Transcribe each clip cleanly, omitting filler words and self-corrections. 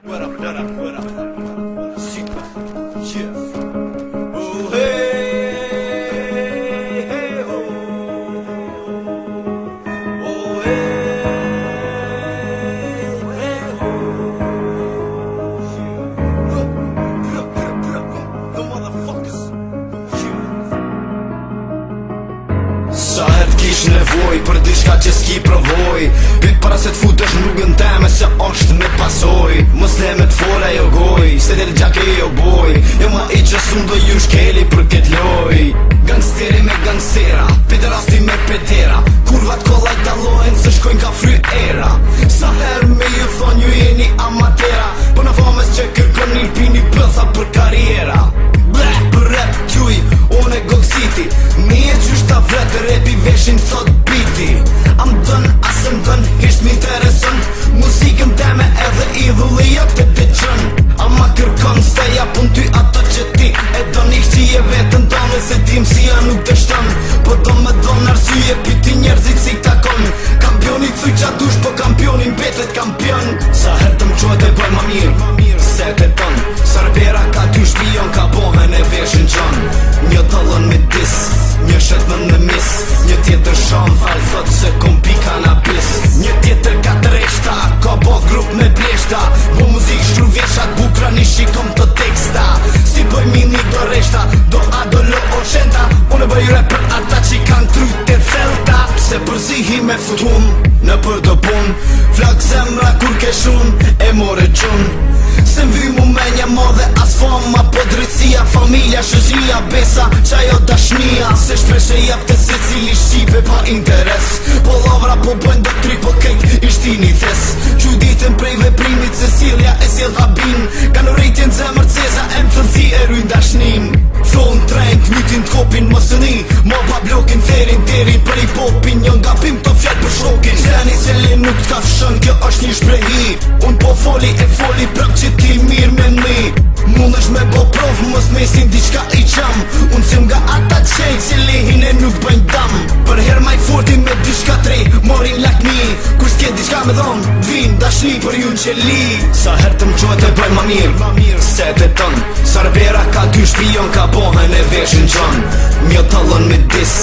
What up? Super. Yeah. Oh, hey, hey, oh. Oh, hey, hey, oh. The motherfuckers. Sa herë t'kish nevoj për diçka që s'ki provoj, pit para se t'futesh n'rrugën teme se është me pasoj. Mos le me t'fola jo goj, se del gjake jo boj, jo ma i që sun do ju shkeli për ket loj. Gangsteri me gangstera, pederasti me pedera, kurvat kollaj talojnë se shkojnë ka fry era. Sa herë me ju thon ju jeni amatera, po në fames që kërkon një pini pëtha për karriera. Bleh për rap t'juj, one Gog City, mije qysh ta vret repi veshin thot biti. Am dën, asëm dën, hisht m'intereson muzikën teme edhe idhulli jo të të qën. Ama kërkon steja pun ty ato që ti e do një këqie vetën tonë, se tim si ja nuk të shton, po do me donë arsye piti njerëzit si takon. Kampioni thuj qa dush, po kampioni mbetet kampion. Sa her të m'qojt e bëj ma mirë, se të ton Sarvera ka ty shpion, ka bohen e veshin qon. Një dollon me dis, një shetën në mis, një tjetër shon fal thot se kom pi kanabis. Një tjetër ka të reshta, ka bo grup me bleshta, bo muzik shtru vjeshat bukra një shikom të teksta. Si bëj mini do reshta, do a do lo o shenta, unë bëj rap për ata që kanë tryt e thelta. Se përzihi me futun, në për do pun, flak zemra kur ke shun, e more gjun. Se m'vy mu menja modhe as fama, po drejtësia, familja, shëgjia, besa, qajo dashnia. Se shpreshe jap të se cili shqipe pa interes, po lavra po bëjnë do tri, po kejt ishti një thes. Quditën prej veprimit se silja e sil habin, kanë rejtjen zemër ceza e më thënci e rujnë dashnin. Thonë trejnë t'mytin t'kopin mësëni, ma pa blokin therin terin për i popin, njën nga pim të fjall për shokin. Qeni se li nuk t'ka fshën, kjo është një shprehi, unë po foli e foli prap që ti mirë me ni. Mund është me bo prov, mës mesin diçka i qam, unë si nga ata qej që lihin e nuk bëjnë dam. Për her maj forti me diçka tre, morin lakmi, kur s'ke diçka me dhon, dvin dashni për ju në qeli. Sa her të m'qojt e bëj ma mirë, se të ton Sarvera ka dy shpion, ka bohen e veshin qon. Një tallon me dis,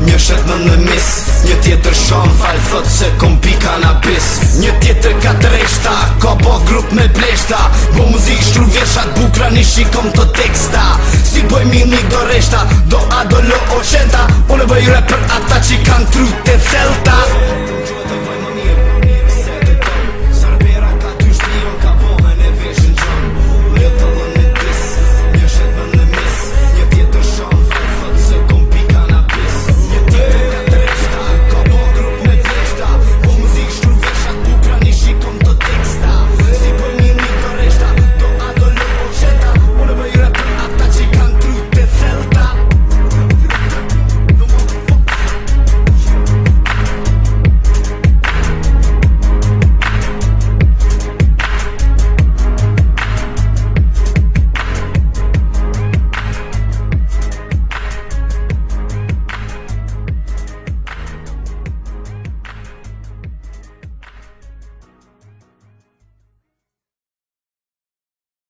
një shetën në mis, një tjetër shon fal thot se kom pi kanabis. Një tjetër ka të reshta, ka bo grup me bleshta, bo muzik shtru vjeshat bukra një shikom të teksta. Si bëj mini do reshta, do a do lo o shenta, unë bëj rap për ata që kanë tryt e thelta.